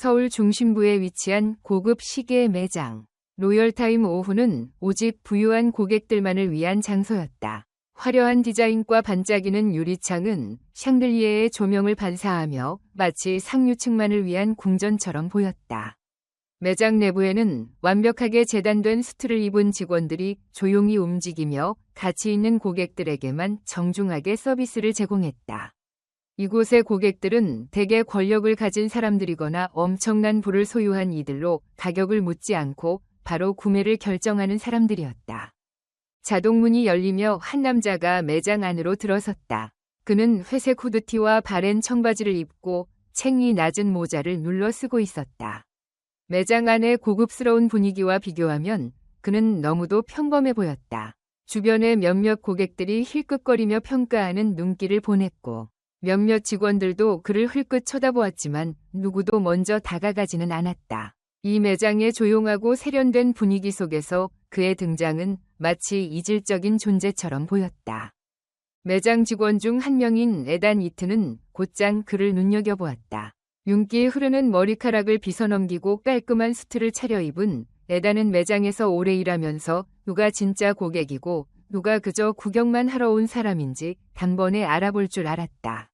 서울 중심부에 위치한 고급 시계 매장. 로열타임 오후는 오직 부유한 고객들만을 위한 장소였다. 화려한 디자인과 반짝이는 유리창은 샹들리에의 조명을 반사하며 마치 상류층만을 위한 궁전처럼 보였다. 매장 내부에는 완벽하게 재단된 수트를 입은 직원들이 조용히 움직이며 가치 있는 고객들에게만 정중하게 서비스를 제공했다. 이곳의 고객들은 대개 권력을 가진 사람들이거나 엄청난 부를 소유한 이들로 가격을 묻지 않고 바로 구매를 결정하는 사람들이었다. 자동문이 열리며 한 남자가 매장 안으로 들어섰다. 그는 회색 후드티와 바렌 청바지를 입고 챙이 낮은 모자를 눌러 쓰고 있었다. 매장 안의 고급스러운 분위기와 비교하면 그는 너무도 평범해 보였다. 주변의 몇몇 고객들이 힐끗거리며 평가하는 눈길을 보냈고 몇몇 직원들도 그를 흘끗 쳐다보았지만 누구도 먼저 다가가지는 않았다. 이 매장의 조용하고 세련된 분위기 속에서 그의 등장은 마치 이질적인 존재처럼 보였다. 매장 직원 중 한 명인 에단 이트는 곧장 그를 눈여겨보았다. 윤기 흐르는 머리카락을 빗어넘기고 깔끔한 수트를 차려입은 에단은 매장에서 오래 일하면서 누가 진짜 고객이고 누가 그저 구경만 하러 온 사람인지 단번에 알아볼 줄 알았다.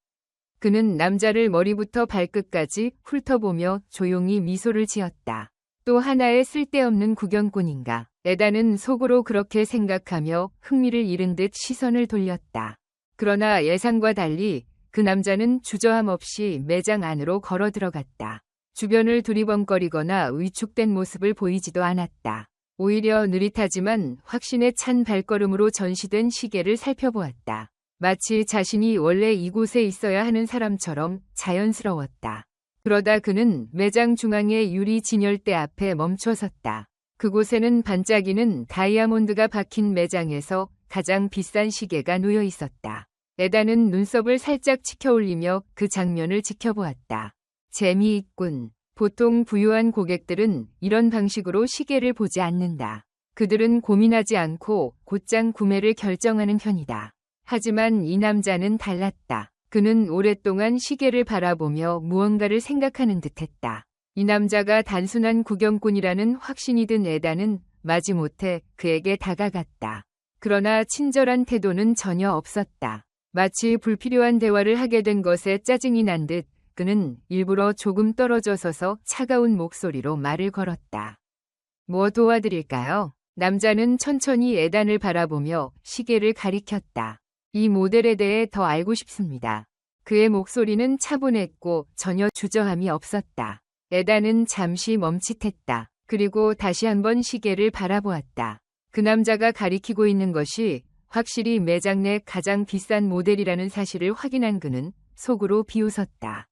그는 남자를 머리부터 발끝까지 훑어보며 조용히 미소를 지었다. 또 하나의 쓸데없는 구경꾼인가. 에단은 속으로 그렇게 생각하며 흥미를 잃은 듯 시선을 돌렸다. 그러나 예상과 달리 그 남자는 주저함 없이 매장 안으로 걸어 들어갔다. 주변을 두리번거리거나 위축된 모습을 보이지도 않았다. 오히려 느릿하지만 확신에 찬 발걸음으로 전시된 시계를 살펴보았다. 마치 자신이 원래 이곳에 있어야 하는 사람처럼 자연스러웠다. 그러다 그는 매장 중앙의 유리 진열대 앞에 멈춰섰다. 그곳에는 반짝이는 다이아몬드가 박힌 매장에서 가장 비싼 시계가 놓여 있었다. 에단은 눈썹을 살짝 치켜올리며 그 장면을 지켜보았다. 재미있군. 보통 부유한 고객들은 이런 방식으로 시계를 보지 않는다. 그들은 고민하지 않고 곧장 구매를 결정하는 편이다. 하지만 이 남자는 달랐다. 그는 오랫동안 시계를 바라보며 무언가를 생각하는 듯했다. 이 남자가 단순한 구경꾼이라는 확신이 든 에단은 마지못해 그에게 다가갔다. 그러나 친절한 태도는 전혀 없었다. 마치 불필요한 대화를 하게 된 것에 짜증이 난 듯 그는 일부러 조금 떨어져 서서 차가운 목소리로 말을 걸었다. 뭐 도와드릴까요? 남자는 천천히 에단을 바라보며 시계를 가리켰다. 이 모델에 대해 더 알고 싶습니다. 그의 목소리는 차분했고 전혀 주저함이 없었다. 에단은 잠시 멈칫했다. 그리고 다시 한번 시계를 바라보았다. 그 남자가 가리키고 있는 것이 확실히 매장 내 가장 비싼 모델이라는 사실을 확인한 그는 속으로 비웃었다.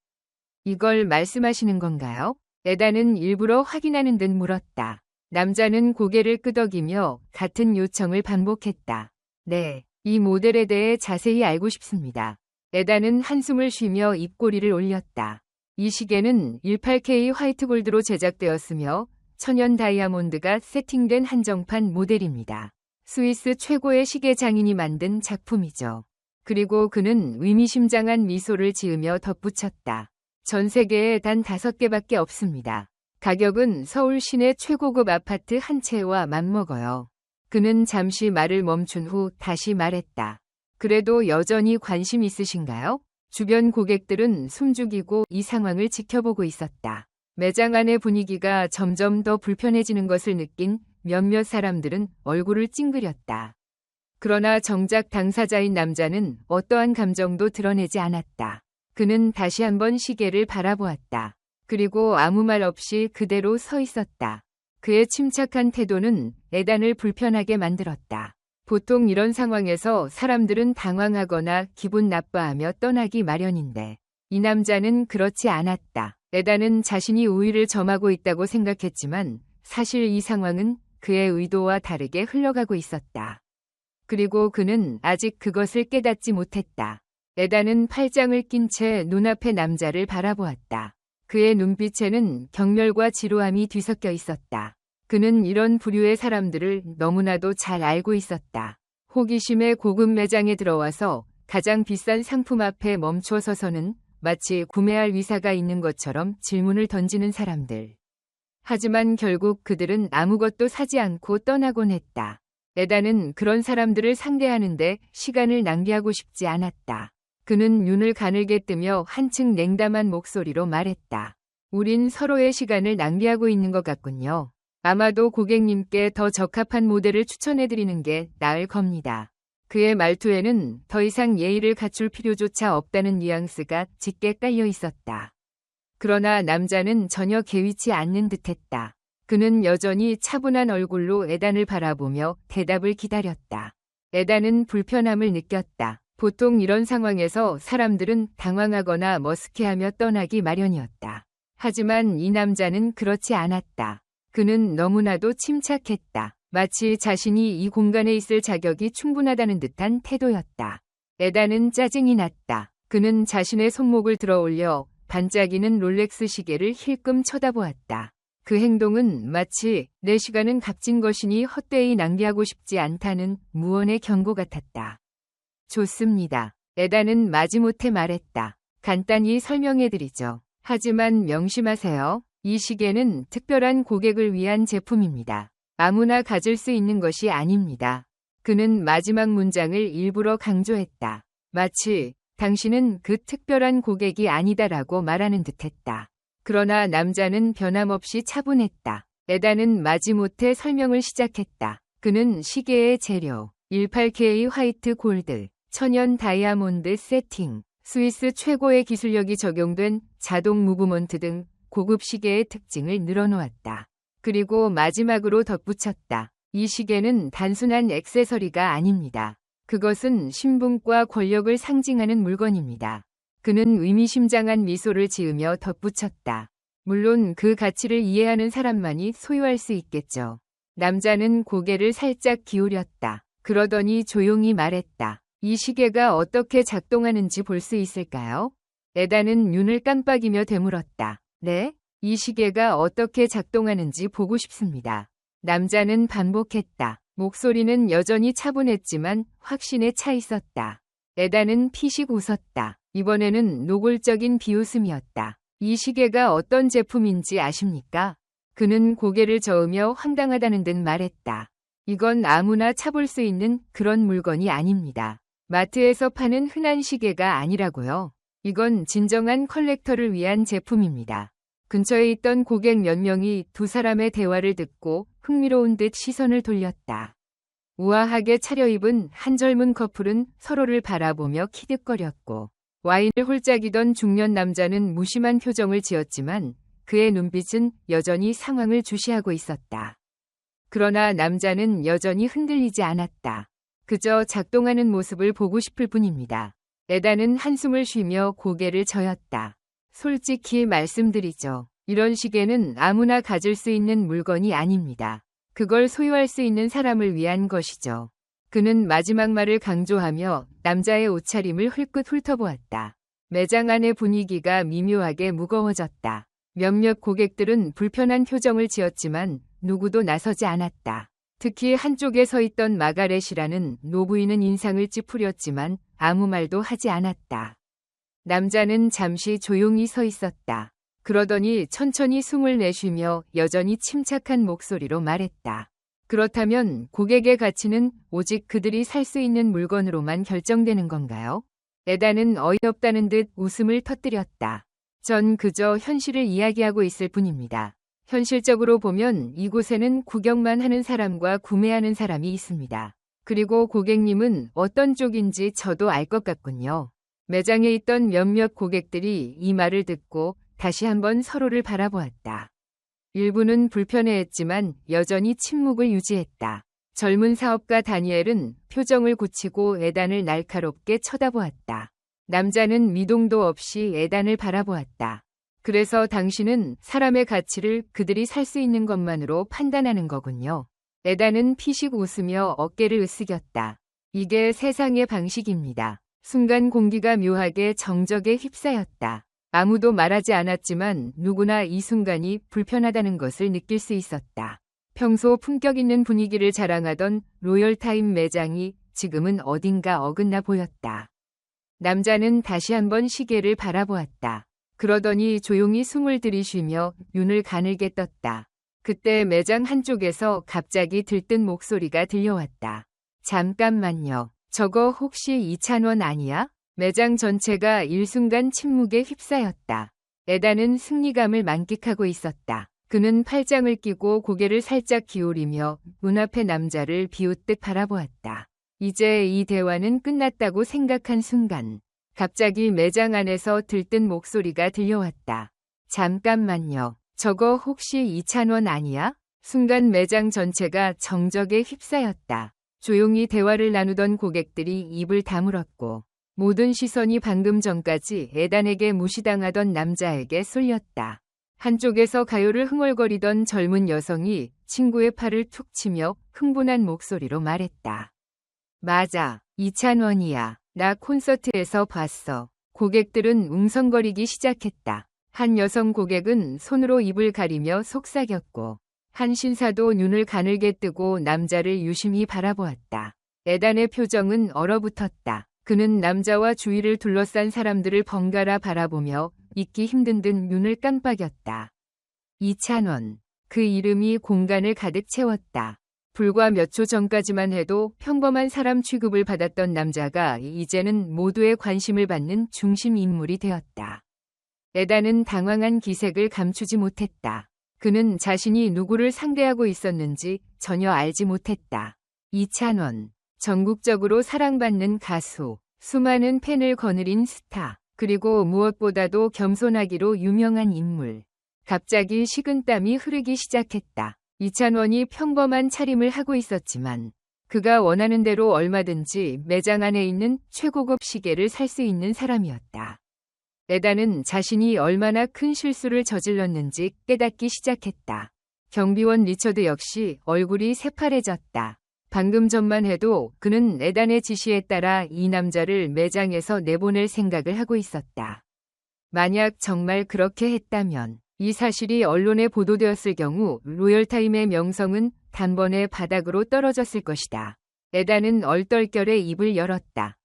이걸 말씀하시는 건가요? 에단은 일부러 확인하는 듯 물었다. 남자는 고개를 끄덕이며 같은 요청을 반복했다. 네, 이 모델에 대해 자세히 알고 싶습니다. 에단은 한숨을 쉬며 입꼬리를 올렸다. 이 시계는 18K 화이트 골드로 제작되었으며 천연 다이아몬드가 세팅된 한정판 모델입니다. 스위스 최고의 시계 장인이 만든 작품이죠. 그리고 그는 의미심장한 미소를 지으며 덧붙였다. 전 세계에 단 5개밖에 없습니다. 가격은 서울 시내 최고급 아파트 한 채와 맞먹어요. 그는 잠시 말을 멈춘 후 다시 말했다. 그래도 여전히 관심 있으신가요? 주변 고객들은 숨죽이고 이 상황을 지켜보고 있었다. 매장 안의 분위기가 점점 더 불편해지는 것을 느낀 몇몇 사람들은 얼굴을 찡그렸다. 그러나 정작 당사자인 남자는 어떠한 감정도 드러내지 않았다. 그는 다시 한번 시계를 바라보았다. 그리고 아무 말 없이 그대로 서 있었다. 그의 침착한 태도는 에단을 불편하게 만들었다. 보통 이런 상황에서 사람들은 당황하거나 기분 나빠하며 떠나기 마련인데 이 남자는 그렇지 않았다. 에단은 자신이 우위를 점하고 있다고 생각했지만 사실 이 상황은 그의 의도와 다르게 흘러가고 있었다. 그리고 그는 아직 그것을 깨닫지 못했다. 에단은 팔짱을 낀 채 눈앞의 남자를 바라보았다. 그의 눈빛에는 경멸과 지루함이 뒤섞여 있었다. 그는 이런 부류의 사람들을 너무나도 잘 알고 있었다. 호기심에 고급 매장에 들어와서 가장 비싼 상품 앞에 멈춰 서서는 마치 구매할 위사가 있는 것처럼 질문을 던지는 사람들. 하지만 결국 그들은 아무것도 사지 않고 떠나곤 했다. 에단은 그런 사람들을 상대하는데 시간을 낭비하고 싶지 않았다. 그는 눈을 가늘게 뜨며 한층 냉담한 목소리로 말했다. 우린 서로의 시간을 낭비하고 있는 것 같군요. 아마도 고객님께 더 적합한 모델을 추천해드리는 게 나을 겁니다. 그의 말투에는 더 이상 예의를 갖출 필요조차 없다는 뉘앙스가 짙게 깔려 있었다. 그러나 남자는 전혀 개의치 않는 듯했다. 그는 여전히 차분한 얼굴로 에단을 바라보며 대답을 기다렸다. 에단은 불편함을 느꼈다. 보통 이런 상황에서 사람들은 당황하거나 머쓱해하며 떠나기 마련이었다. 하지만 이 남자는 그렇지 않았다. 그는 너무나도 침착했다. 마치 자신이 이 공간에 있을 자격이 충분하다는 듯한 태도였다. 에단은 짜증이 났다. 그는 자신의 손목을 들어 올려 반짝이는 롤렉스 시계를 힐끔 쳐다보았다. 그 행동은 마치 내 시간은 값진 것이니 헛되이 낭비하고 싶지 않다는 무언의 경고 같았다. 좋습니다. 에단은 마지못해 말했다. 간단히 설명해드리죠. 하지만 명심하세요. 이 시계는 특별한 고객을 위한 제품입니다. 아무나 가질 수 있는 것이 아닙니다. 그는 마지막 문장을 일부러 강조했다. 마치 당신은 그 특별한 고객이 아니다라고 말하는 듯했다. 그러나 남자는 변함없이 차분했다. 에단은 마지못해 설명을 시작했다. 그는 시계의 재료, 18K 화이트 골드, 천연 다이아몬드 세팅, 스위스 최고의 기술력이 적용된 자동 무브먼트 등 고급 시계의 특징을 늘어놓았다. 그리고 마지막으로 덧붙였다. 이 시계는 단순한 액세서리가 아닙니다. 그것은 신분과 권력을 상징하는 물건입니다. 그는 의미심장한 미소를 지으며 덧붙였다. 물론 그 가치를 이해하는 사람만이 소유할 수 있겠죠. 남자는 고개를 살짝 기울였다. 그러더니 조용히 말했다. 이 시계가 어떻게 작동하는지 볼 수 있을까요? 에단은 눈을 깜빡이며 되물었다. 네? 이 시계가 어떻게 작동하는지 보고 싶습니다. 남자는 반복했다. 목소리는 여전히 차분했지만 확신에 차 있었다. 에단은 피식 웃었다. 이번에는 노골적인 비웃음이었다. 이 시계가 어떤 제품인지 아십니까? 그는 고개를 저으며 황당하다는 듯 말했다. 이건 아무나 차볼 수 있는 그런 물건이 아닙니다. 마트에서 파는 흔한 시계가 아니라고요. 이건 진정한 컬렉터를 위한 제품입니다. 근처에 있던 고객 몇 명이 두 사람의 대화를 듣고 흥미로운 듯 시선을 돌렸다. 우아하게 차려입은 한 젊은 커플은 서로를 바라보며 키득거렸고 와인을 홀짝이던 중년 남자는 무심한 표정을 지었지만 그의 눈빛은 여전히 상황을 주시하고 있었다. 그러나 남자는 여전히 흔들리지 않았다. 그저 작동하는 모습을 보고 싶을 뿐입니다. 에단은 한숨을 쉬며 고개를 저었다. 솔직히 말씀드리죠. 이런 시계는 아무나 가질 수 있는 물건이 아닙니다. 그걸 소유할 수 있는 사람을 위한 것이죠. 그는 마지막 말을 강조하며 남자의 옷차림을 흘끗 훑어보았다. 매장 안의 분위기가 미묘하게 무거워졌다. 몇몇 고객들은 불편한 표정을 지었지만 누구도 나서지 않았다. 특히 한쪽에 서 있던 마가렛이라는 노부인은 인상을 찌푸렸지만 아무 말도 하지 않았다. 남자는 잠시 조용히 서 있었다. 그러더니 천천히 숨을 내쉬며 여전히 침착한 목소리로 말했다. 그렇다면 고객의 가치는 오직 그들이 살 수 있는 물건으로만 결정되는 건가요? 에단은 어이없다는 듯 웃음을 터뜨렸다. 전 그저 현실을 이야기하고 있을 뿐입니다. 현실적으로 보면 이곳에는 구경만 하는 사람과 구매하는 사람이 있습니다. 그리고 고객님은 어떤 쪽인지 저도 알 것 같군요. 매장에 있던 몇몇 고객들이 이 말을 듣고 다시 한번 서로를 바라보았다. 일부는 불편해했지만 여전히 침묵을 유지했다. 젊은 사업가 다니엘은 표정을 굳히고 에단을 날카롭게 쳐다보았다. 남자는 미동도 없이 에단을 바라보았다. 그래서 당신은 사람의 가치를 그들이 살 수 있는 것만으로 판단하는 거군요. 에단은 피식 웃으며 어깨를 으쓱였다. 이게 세상의 방식입니다. 순간 공기가 묘하게 정적에 휩싸였다. 아무도 말하지 않았지만 누구나 이 순간이 불편하다는 것을 느낄 수 있었다. 평소 품격 있는 분위기를 자랑하던 로열타임 매장이 지금은 어딘가 어긋나 보였다. 남자는 다시 한번 시계를 바라보았다. 그러더니 조용히 숨을 들이쉬며 눈을 가늘게 떴다. 그때 매장 한쪽에서 갑자기 들뜬 목소리가 들려왔다. 잠깐만요. 저거 혹시 이찬원 아니야? 매장 전체가 일순간 침묵에 휩싸였다. 에단은 승리감을 만끽하고 있었다. 그는 팔짱을 끼고 고개를 살짝 기울이며 눈앞의 남자를 비웃듯 바라보았다. 이제 이 대화는 끝났다고 생각한 순간 갑자기 매장 안에서 들뜬 목소리가 들려왔다. 잠깐만요. 저거 혹시 이찬원 아니야? 순간 매장 전체가 정적에 휩싸였다. 조용히 대화를 나누던 고객들이 입을 다물었고 모든 시선이 방금 전까지 에단에게 무시당하던 남자에게 쏠렸다. 한쪽에서 가요를 흥얼거리던 젊은 여성이 친구의 팔을 툭 치며 흥분한 목소리로 말했다. 맞아, 이찬원이야. 나 콘서트에서 봤어. 고객들은 웅성거리기 시작했다. 한 여성 고객은 손으로 입을 가리며 속삭였고 한 신사도 눈을 가늘게 뜨고 남자를 유심히 바라보았다. 에단의 표정은 얼어붙었다. 그는 남자와 주위를 둘러싼 사람들을 번갈아 바라보며 잊기 힘든 듯 눈을 깜빡였다. 이찬원. 그 이름이 공간을 가득 채웠다. 불과 몇 초 전까지만 해도 평범한 사람 취급을 받았던 남자가 이제는 모두의 관심을 받는 중심 인물이 되었다. 에단은 당황한 기색을 감추지 못했다. 그는 자신이 누구를 상대하고 있었는지 전혀 알지 못했다. 이찬원. 전국적으로 사랑받는 가수, 수많은 팬을 거느린 스타, 그리고 무엇보다도 겸손하기로 유명한 인물. 갑자기 식은땀이 흐르기 시작했다. 이찬원이 평범한 차림을 하고 있었지만 그가 원하는 대로 얼마든지 매장 안에 있는 최고급 시계를 살 수 있는 사람이었다. 에단은 자신이 얼마나 큰 실수를 저질렀는지 깨닫기 시작했다. 경비원 리처드 역시 얼굴이 새파래졌다. 방금 전만 해도 그는 에단의 지시에 따라 이 남자를 매장에서 내보낼 생각을 하고 있었다. 만약 정말 그렇게 했다면 이 사실이 언론에 보도되었을 경우 로열타임의 명성은 단번에 바닥으로 떨어졌을 것이다. 에단은 얼떨결에 입을 열었다.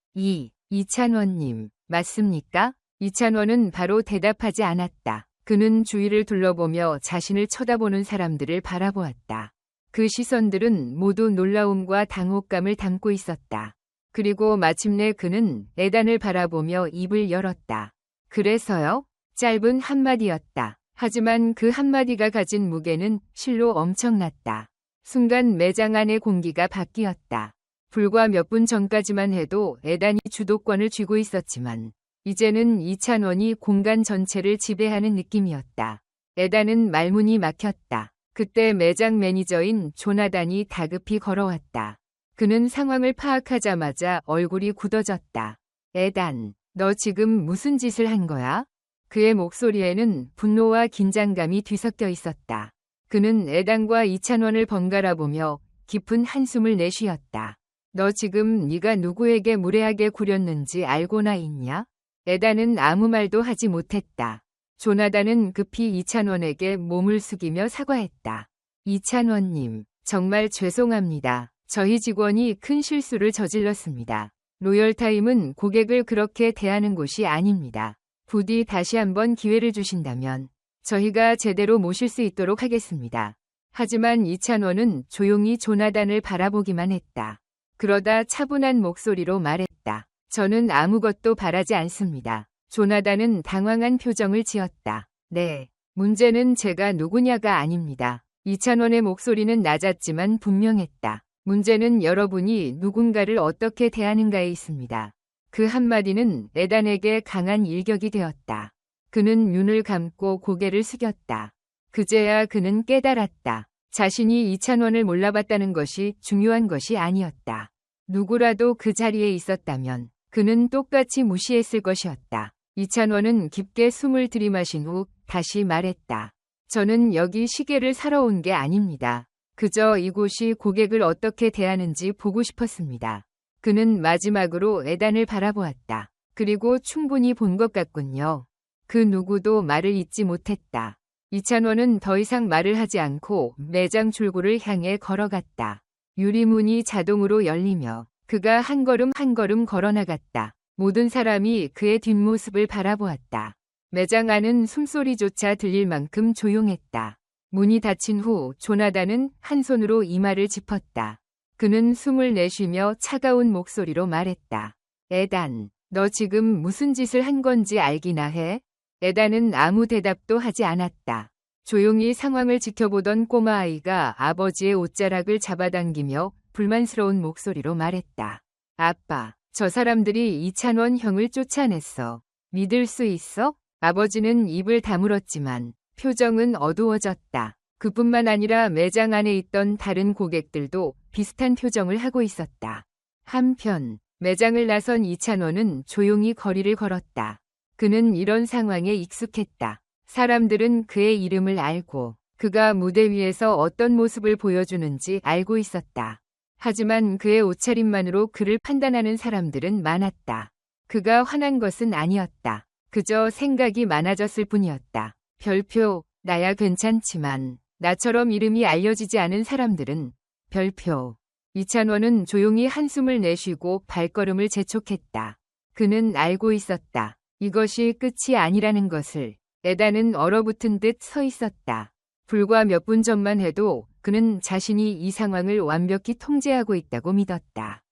이찬원님, 맞습니까? 이찬원은 바로 대답하지 않았다. 그는 주위를 둘러보며 자신을 쳐다보는 사람들을 바라보았다. 그 시선들은 모두 놀라움과 당혹감을 담고 있었다. 그리고 마침내 그는 에단을 바라보며 입을 열었다. 그래서요? 짧은 한마디였다. 하지만 그 한마디가 가진 무게는 실로 엄청났다. 순간 매장 안의 공기가 바뀌었다. 불과 몇 분 전까지만 해도 에단이 주도권을 쥐고 있었지만 이제는 이찬원이 공간 전체를 지배하는 느낌이었다. 에단은 말문이 막혔다. 그때 매장 매니저인 조나단이 다급히 걸어왔다. 그는 상황을 파악하자마자 얼굴이 굳어졌다. 에단, 너 지금 무슨 짓을 한 거야? 그의 목소리에는 분노와 긴장감이 뒤섞여 있었다. 그는 에단과 이찬원을 번갈아 보며 깊은 한숨을 내쉬었다. 너 지금 네가 누구에게 무례하게 구렸는지 알고나 있냐? 에단은 아무 말도 하지 못했다. 조나단은 급히 이찬원에게 몸을 숙이며 사과했다. 이찬원님, 정말 죄송합니다. 저희 직원이 큰 실수를 저질렀습니다. 로열타임은 고객을 그렇게 대하는 곳이 아닙니다. 부디 다시 한번 기회를 주신다면 저희가 제대로 모실 수 있도록 하겠습니다. 하지만 이찬원은 조용히 조나단을 바라보기만 했다. 그러다 차분한 목소리로 말했다. 저는 아무것도 바라지 않습니다. 조나단은 당황한 표정을 지었다. 네, 문제는 제가 누구냐가 아닙니다. 이찬원의 목소리는 낮았지만 분명했다. 문제는 여러분이 누군가를 어떻게 대하는가에 있습니다. 그 한마디는 에단에게 강한 일격이 되었다. 그는 눈을 감고 고개를 숙였다. 그제야 그는 깨달았다. 자신이 이찬원을 몰라봤다는 것이 중요한 것이 아니었다. 누구라도 그 자리에 있었다면 그는 똑같이 무시했을 것이었다. 이찬원은 깊게 숨을 들이마신 후 다시 말했다. 저는 여기 시계를 사러 온 게 아닙니다. 그저 이곳이 고객을 어떻게 대하는지 보고 싶었습니다. 그는 마지막으로 에단을 바라보았다. 그리고 충분히 본 것 같군요. 그 누구도 말을 잇지 못했다. 이찬원은 더 이상 말을 하지 않고 매장 출구를 향해 걸어갔다. 유리문이 자동으로 열리며 그가 한 걸음 한 걸음 걸어나갔다. 모든 사람이 그의 뒷모습을 바라보았다. 매장 안은 숨소리조차 들릴 만큼 조용했다. 문이 닫힌 후 조나단은 한 손으로 이마를 짚었다. 그는 숨을 내쉬며 차가운 목소리로 말했다. 에단, 너 지금 무슨 짓을 한 건지 알기나 해? 에단은 아무 대답도 하지 않았다. 조용히 상황을 지켜보던 꼬마아이가 아버지의 옷자락을 잡아당기며 불만스러운 목소리로 말했다. 아빠, 저 사람들이 이찬원 형을 쫓아냈어. 믿을 수 있어? 아버지는 입을 다물었지만 표정은 어두워졌다. 그뿐만 아니라 매장 안에 있던 다른 고객들도 비슷한 표정을 하고 있었다. 한편 매장을 나선 이찬원은 조용히 거리를 걸었다. 그는 이런 상황에 익숙했다. 사람들은 그의 이름을 알고 그가 무대 위에서 어떤 모습을 보여주는지 알고 있었다. 하지만 그의 옷차림만으로 그를 판단하는 사람들은 많았다. 그가 화난 것은 아니었다. 그저 생각이 많아졌을 뿐이었다. 별표, 나야 괜찮지만 나처럼 이름이 알려지지 않은 사람들은 별표. 이찬원은 조용히 한숨을 내쉬고 발걸음을 재촉했다. 그는 알고 있었다. 이것이 끝이 아니라는 것을. 에단은 얼어붙은 듯 서 있었다. 불과 몇 분 전만 해도 그는 자신이 이 상황을 완벽히 통제하고 있다고 믿었다.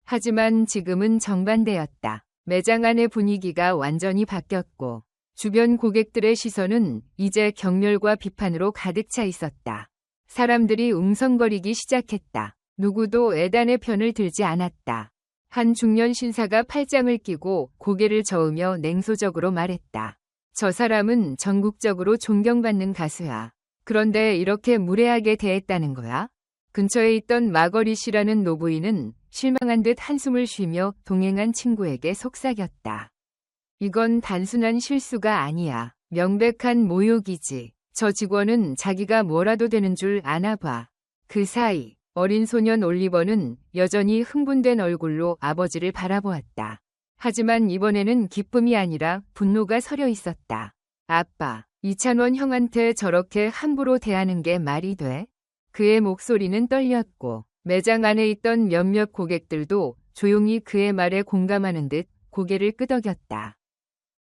하지만 지금은 정반대였다. 매장 안의 분위기가 완전히 바뀌었고 주변 고객들의 시선은 이제 경멸과 비판으로 가득 차 있었다. 사람들이 웅성거리기 시작했다. 누구도 에단의 편을 들지 않았다. 한 중년 신사가 팔짱을 끼고 고개를 저으며 냉소적으로 말했다. 저 사람은 전국적으로 존경받는 가수야. 그런데 이렇게 무례하게 대했다는 거야? 근처에 있던 마거리 씨라는 노부인은 실망한 듯 한숨을 쉬며 동행한 친구에게 속삭였다. 이건 단순한 실수가 아니야. 명백한 모욕이지. 저 직원은 자기가 뭐라도 되는 줄 아나 봐. 그 사이 어린 소년 올리버는 여전히 흥분된 얼굴로 아버지를 바라보았다. 하지만 이번에는 기쁨이 아니라 분노가 서려 있었다. 아빠, 이찬원 형한테 저렇게 함부로 대하는 게 말이 돼? 그의 목소리는 떨렸고 매장 안에 있던 몇몇 고객들도 조용히 그의 말에 공감하는 듯 고개를 끄덕였다.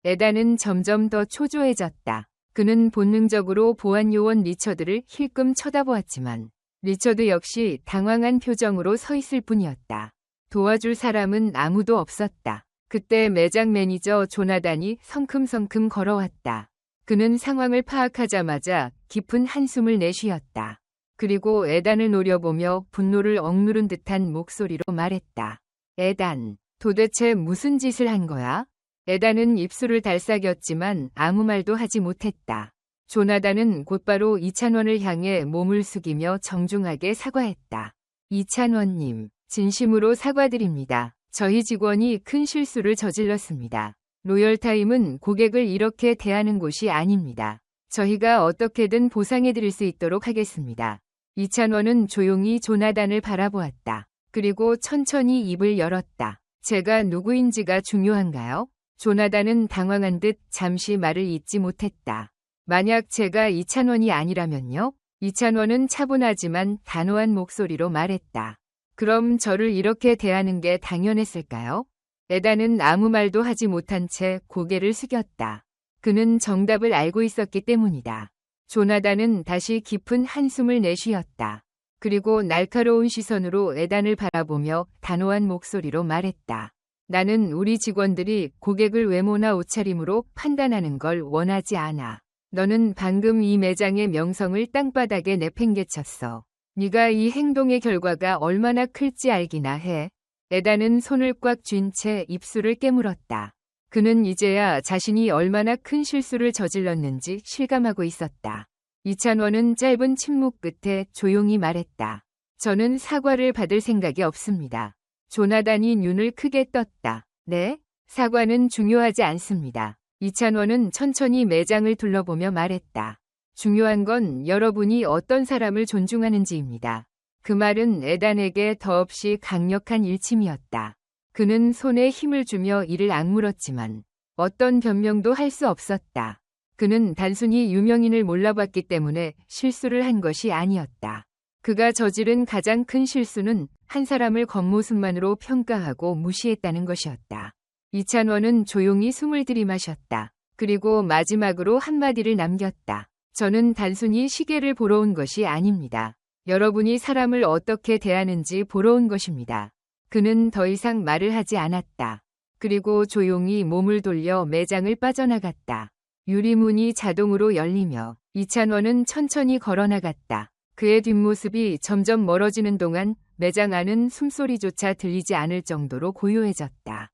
에단은 점점 더 초조해졌다. 그는 본능적으로 보안 요원 리처드를 힐끔 쳐다보았지만 리처드 역시 당황한 표정으로 서 있을 뿐이었다. 도와줄 사람은 아무도 없었다. 그때 매장 매니저 조나단이 성큼성큼 걸어왔다. 그는 상황을 파악하자마자 깊은 한숨을 내쉬었다. 그리고 에단을 노려보며 분노를 억누른 듯한 목소리로 말했다. 에단, 도대체 무슨 짓을 한 거야? 에단은 입술을 달싹였지만 아무 말도 하지 못했다. 조나단은 곧바로 이찬원을 향해 몸을 숙이며 정중하게 사과했다. 이찬원님, 진심으로 사과드립니다. 저희 직원이 큰 실수를 저질렀습니다. 로열타임은 고객을 이렇게 대하는 곳이 아닙니다. 저희가 어떻게든 보상해드릴 수 있도록 하겠습니다. 이찬원은 조용히 조나단을 바라보았다. 그리고 천천히 입을 열었다. 제가 누구인지가 중요한가요? 조나단은 당황한 듯 잠시 말을 잇지 못했다. 만약 제가 이찬원이 아니라면요? 이찬원은 차분하지만 단호한 목소리로 말했다. 그럼 저를 이렇게 대하는 게 당연했을까요? 에단은 아무 말도 하지 못한 채 고개를 숙였다. 그는 정답을 알고 있었기 때문이다. 조나단은 다시 깊은 한숨을 내쉬었다. 그리고 날카로운 시선으로 에단을 바라보며 단호한 목소리로 말했다. 나는 우리 직원들이 고객을 외모나 옷차림으로 판단하는 걸 원하지 않아. 너는 방금 이 매장의 명성을 땅바닥에 내팽개쳤어. 네가 이 행동의 결과가 얼마나 클지 알기나 해. 에단은 손을 꽉 쥔 채 입술을 깨물었다. 그는 이제야 자신이 얼마나 큰 실수를 저질렀는지 실감하고 있었다. 이찬원은 짧은 침묵 끝에 조용히 말했다. 저는 사과를 받을 생각이 없습니다. 조나단이 눈을 크게 떴다. 네? 사과는 중요하지 않습니다. 이찬원은 천천히 매장을 둘러보며 말했다. 중요한 건 여러분이 어떤 사람을 존중하는지입니다. 그 말은 에단에게 더없이 강력한 일침이었다. 그는 손에 힘을 주며 이를 악물었지만 어떤 변명도 할 수 없었다. 그는 단순히 유명인을 몰라봤기 때문에 실수를 한 것이 아니었다. 그가 저지른 가장 큰 실수는 한 사람을 겉모습만으로 평가하고 무시했다는 것이었다. 이찬원은 조용히 숨을 들이마셨다. 그리고 마지막으로 한마디를 남겼다. 저는 단순히 시계를 보러 온 것이 아닙니다. 여러분이 사람을 어떻게 대하는지 보러 온 것입니다. 그는 더 이상 말을 하지 않았다. 그리고 조용히 몸을 돌려 매장을 빠져나갔다. 유리문이 자동으로 열리며 이찬원은 천천히 걸어나갔다. 그의 뒷모습이 점점 멀어지는 동안 매장 안은 숨소리조차 들리지 않을 정도로 고요해졌다.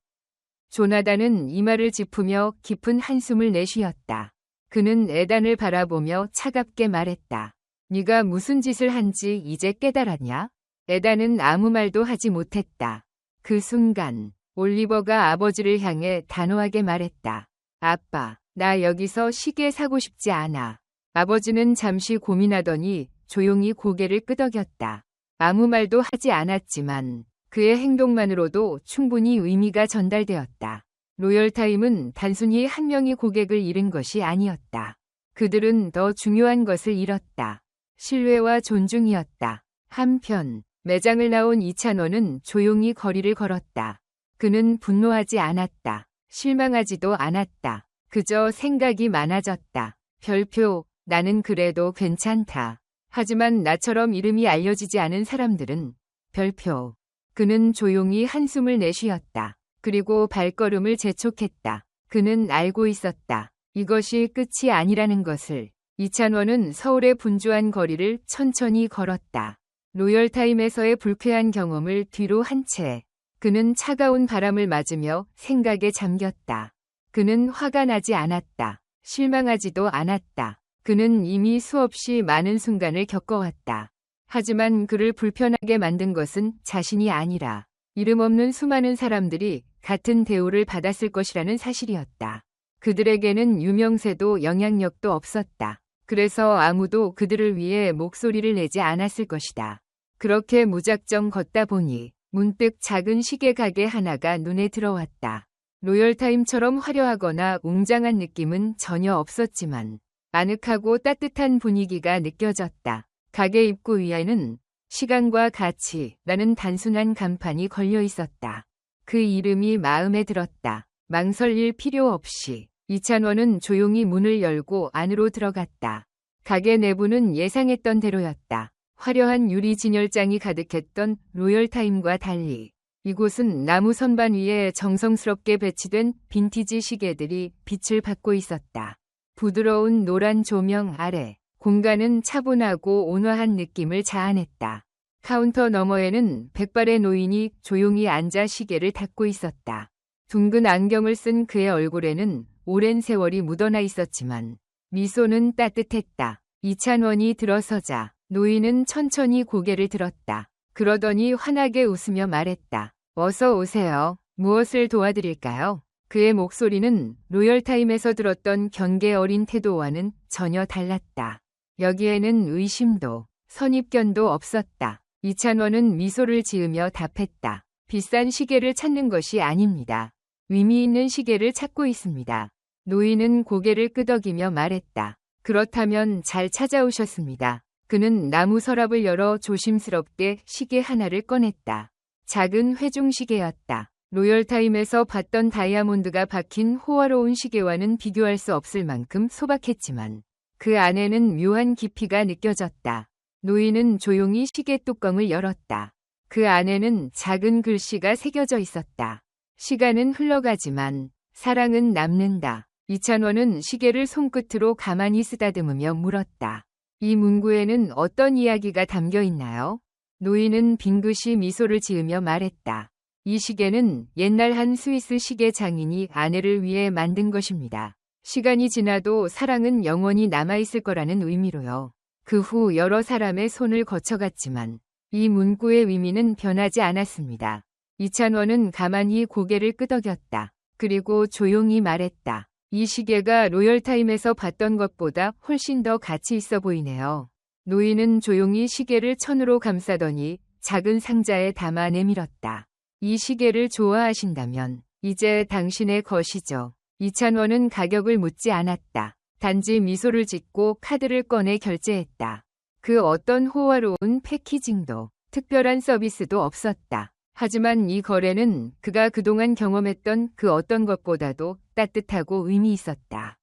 조나단은 이마를 짚으며 깊은 한숨을 내쉬었다. 그는 에단을 바라보며 차갑게 말했다. 네가 무슨 짓을 한지 이제 깨달았냐? 에단은 아무 말도 하지 못했다. 그 순간 올리버가 아버지를 향해 단호하게 말했다. 아빠, 나 여기서 시계 사고 싶지 않아. 아버지는 잠시 고민하더니 조용히 고개를 끄덕였다. 아무 말도 하지 않았지만 그의 행동만으로도 충분히 의미가 전달되었다. 로열타임은 단순히 한 명의 고객을 잃은 것이 아니었다. 그들은 더 중요한 것을 잃었다. 신뢰와 존중이었다. 한편 매장을 나온 이찬원은 조용히 거리를 걸었다. 그는 분노하지 않았다. 실망하지도 않았다. 그저 생각이 많아졌다. 별표, 나는 그래도 괜찮다. 하지만 나처럼 이름이 알려지지 않은 사람들은 별표. 그는 조용히 한숨을 내쉬었다. 그리고 발걸음을 재촉했다. 그는 알고 있었다. 이것이 끝이 아니라는 것을. 이찬원은 서울의 분주한 거리를 천천히 걸었다. 로열타임에서의 불쾌한 경험을 뒤로 한 채. 그는 차가운 바람을 맞으며 생각에 잠겼다. 그는 화가 나지 않았다. 실망하지도 않았다. 그는 이미 수없이 많은 순간을 겪어왔다. 하지만 그를 불편하게 만든 것은 자신이 아니라 이름 없는 수많은 사람들이 같은 대우를 받았을 것이라는 사실이었다. 그들에게는 유명세도 영향력도 없었다. 그래서 아무도 그들을 위해 목소리를 내지 않았을 것이다. 그렇게 무작정 걷다 보니 문득 작은 시계 가게 하나가 눈에 들어왔다. 로열타임처럼 화려하거나 웅장한 느낌은 전혀 없었지만 아늑하고 따뜻한 분위기가 느껴졌다. 가게 입구 위에는 시간과 가치라는 단순한 간판이 걸려 있었다. 그 이름이 마음에 들었다. 망설일 필요 없이 이찬원은 조용히 문을 열고 안으로 들어갔다. 가게 내부는 예상했던 대로였다. 화려한 유리 진열장이 가득했던 로열타임과 달리 이곳은 나무 선반 위에 정성스럽게 배치된 빈티지 시계들이 빛을 받고 있었다. 부드러운 노란 조명 아래 공간은 차분하고 온화한 느낌을 자아냈다. 카운터 너머에는 백발의 노인이 조용히 앉아 시계를 닦고 있었다. 둥근 안경을 쓴 그의 얼굴에는 오랜 세월이 묻어나 있었지만 미소는 따뜻했다. 이찬원이 들어서자 노인은 천천히 고개를 들었다. 그러더니 환하게 웃으며 말했다. 어서 오세요. 무엇을 도와드릴까요? 그의 목소리는 로열타임에서 들었던 경계 어린 태도와는 전혀 달랐다. 여기에는 의심도 선입견도 없었다. 이찬원은 미소를 지으며 답했다. 비싼 시계를 찾는 것이 아닙니다. 의미 있는 시계를 찾고 있습니다. 노인은 고개를 끄덕이며 말했다. 그렇다면 잘 찾아오셨습니다. 그는 나무 서랍을 열어 조심스럽게 시계 하나를 꺼냈다. 작은 회중시계였다. 로열타임에서 봤던 다이아몬드가 박힌 호화로운 시계와는 비교할 수 없을 만큼 소박했지만 그 안에는 묘한 깊이가 느껴졌다. 노인은 조용히 시계 뚜껑을 열었다. 그 안에는 작은 글씨가 새겨져 있었다. 시간은 흘러가지만 사랑은 남는다. 이찬원은 시계를 손끝으로 가만히 쓰다듬으며 물었다. 이 문구에는 어떤 이야기가 담겨 있나요? 노인은 빙긋이 미소를 지으며 말했다. 이 시계는 옛날 한 스위스 시계 장인이 아내를 위해 만든 것입니다. 시간이 지나도 사랑은 영원히 남아있을 거라는 의미로요. 그 후 여러 사람의 손을 거쳐갔지만 이 문구의 의미는 변하지 않았습니다. 이찬원은 가만히 고개를 끄덕였다. 그리고 조용히 말했다. 이 시계가 로열타임에서 봤던 것보다 훨씬 더 가치 있어 보이네요. 노인은 조용히 시계를 천으로 감싸더니 작은 상자에 담아 내밀었다. 이 시계를 좋아하신다면 이제 당신의 것이죠. 이찬원은 가격을 묻지 않았다. 단지 미소를 짓고 카드를 꺼내 결제했다. 그 어떤 호화로운 패키징도 특별한 서비스도 없었다. 하지만 이 거래는 그가 그동안 경험했던 그 어떤 것보다도 따뜻하고 의미 있었다.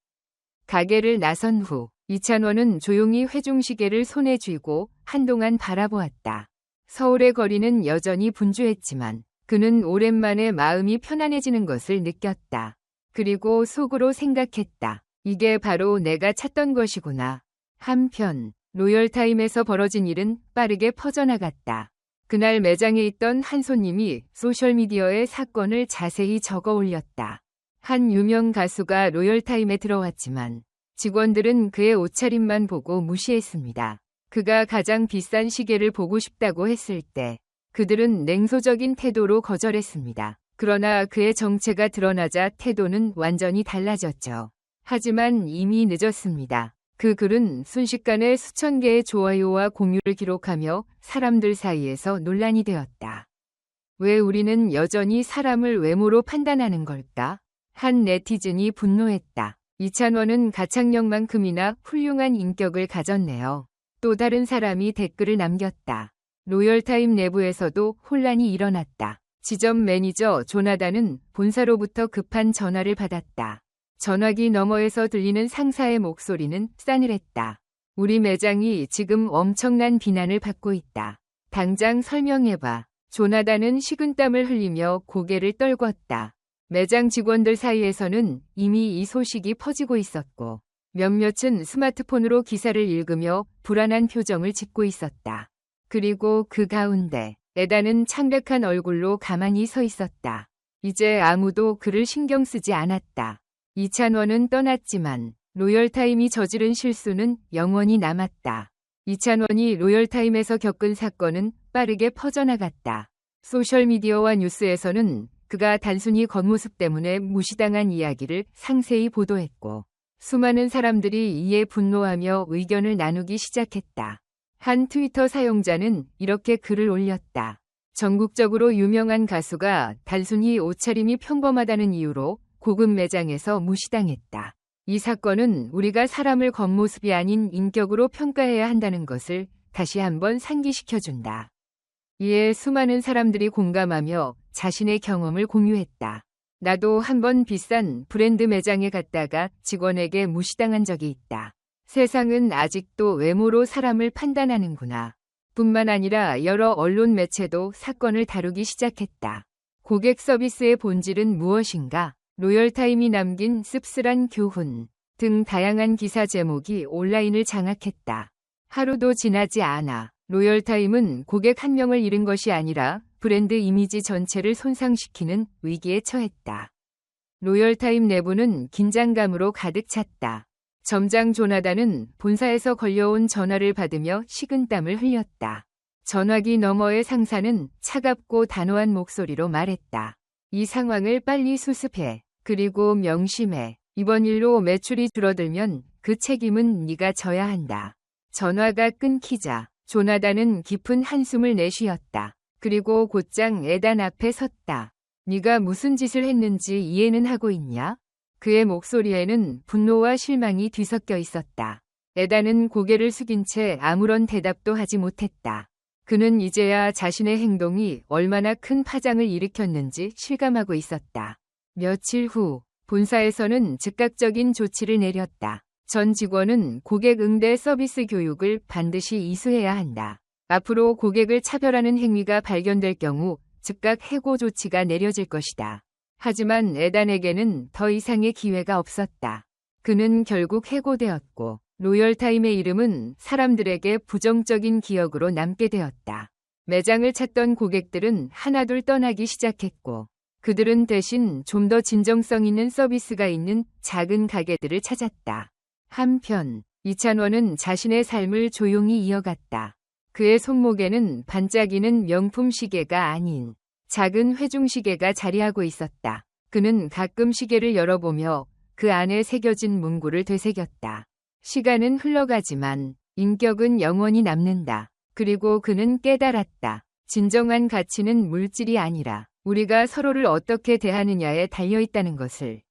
가게를 나선 후 이찬원은 조용히 회중시계를 손에 쥐고 한동안 바라보았다. 서울의 거리는 여전히 분주했지만 그는 오랜만에 마음이 편안해지는 것을 느꼈다. 그리고 속으로 생각했다. 이게 바로 내가 찾던 것이구나. 한편 로열타임에서 벌어진 일은 빠르게 퍼져나갔다. 그날 매장에 있던 한 손님이 소셜미디어에 사건을 자세히 적어 올렸다. 한 유명 가수가 로열타임에 들어왔지만 직원들은 그의 옷차림만 보고 무시했습니다. 그가 가장 비싼 시계를 보고 싶다고 했을 때 그들은 냉소적인 태도로 거절했습니다. 그러나 그의 정체가 드러나자 태도는 완전히 달라졌죠. 하지만 이미 늦었습니다. 그 글은 순식간에 수천 개의 좋아요와 공유를 기록하며 사람들 사이에서 논란이 되었다. 왜 우리는 여전히 사람을 외모로 판단하는 걸까? 한 네티즌이 분노했다. 이찬원은 가창력만큼이나 훌륭한 인격을 가졌네요. 또 다른 사람이 댓글을 남겼다. 로열타임 내부에서도 혼란이 일어났다. 지점 매니저 조나단은 본사로부터 급한 전화를 받았다. 전화기 너머에서 들리는 상사의 목소리는 싸늘했다. 우리 매장이 지금 엄청난 비난을 받고 있다. 당장 설명해봐. 조나단은 식은땀을 흘리며 고개를 떨궜다. 매장 직원들 사이에서는 이미 이 소식이 퍼지고 있었고 몇몇은 스마트폰으로 기사를 읽으며 불안한 표정을 짓고 있었다. 그리고 그 가운데 에다는 창백한 얼굴로 가만히 서 있었다. 이제 아무도 그를 신경 쓰지 않았다. 이찬원은 떠났지만 로열타임이 저지른 실수는 영원히 남았다. 이찬원이 로열타임에서 겪은 사건은 빠르게 퍼져나갔다. 소셜미디어와 뉴스에서는 그가 단순히 겉모습 때문에 무시당한 이야기를 상세히 보도했고 수많은 사람들이 이에 분노하며 의견을 나누기 시작했다. 한 트위터 사용자는 이렇게 글을 올렸다. 전국적으로 유명한 가수가 단순히 옷차림이 평범하다는 이유로 고급 매장에서 무시당했다. 이 사건은 우리가 사람을 겉모습이 아닌 인격으로 평가해야 한다는 것을 다시 한번 상기시켜준다. 이에 수많은 사람들이 공감하며 자신의 경험을 공유했다. 나도 한번 비싼 브랜드 매장에 갔다가 직원에게 무시당한 적이 있다. 세상은 아직도 외모로 사람을 판단하는구나. 뿐만 아니라 여러 언론 매체도 사건을 다루기 시작했다. 고객 서비스의 본질은 무엇인가? 로열타임이 남긴 씁쓸한 교훈 등 다양한 기사 제목이 온라인을 장악했다. 하루도 지나지 않아 로열타임은 고객 한 명을 잃은 것이 아니라 브랜드 이미지 전체를 손상시키는 위기에 처했다. 로열타임 내부는 긴장감으로 가득 찼다. 점장 조나단은 본사에서 걸려온 전화를 받으며 식은땀을 흘렸다. 전화기 너머의 상사는 차갑고 단호한 목소리로 말했다. 이 상황을 빨리 수습해. 그리고 명심해. 이번 일로 매출이 줄어들면 그 책임은 네가 져야 한다. 전화가 끊기자 조나단은 깊은 한숨을 내쉬었다. 그리고 곧장 에단 앞에 섰다. 네가 무슨 짓을 했는지 이해는 하고 있냐? 그의 목소리에는 분노와 실망이 뒤섞여 있었다. 에단은 고개를 숙인 채 아무런 대답도 하지 못했다. 그는 이제야 자신의 행동이 얼마나 큰 파장을 일으켰는지 실감하고 있었다. 며칠 후 본사에서는 즉각적인 조치를 내렸다. 전 직원은 고객 응대 서비스 교육을 반드시 이수해야 한다. 앞으로 고객을 차별하는 행위가 발견될 경우 즉각 해고 조치가 내려질 것이다. 하지만 에단에게는 더 이상의 기회가 없었다. 그는 결국 해고되었고 로열타임의 이름은 사람들에게 부정적인 기억으로 남게 되었다. 매장을 찾던 고객들은 하나둘 떠나기 시작했고 그들은 대신 좀 더 진정성 있는 서비스가 있는 작은 가게들을 찾았다. 한편 이찬원은 자신의 삶을 조용히 이어갔다. 그의 손목에는 반짝이는 명품 시계가 아닌 작은 회중 시계가 자리하고 있었다. 그는 가끔 시계를 열어보며 그 안에 새겨진 문구를 되새겼다. 시간은 흘러가지만 인격은 영원히 남는다. 그리고 그는 깨달았다. 진정한 가치는 물질이 아니라 우리가 서로를 어떻게 대하느냐에 달려 있다는 것을.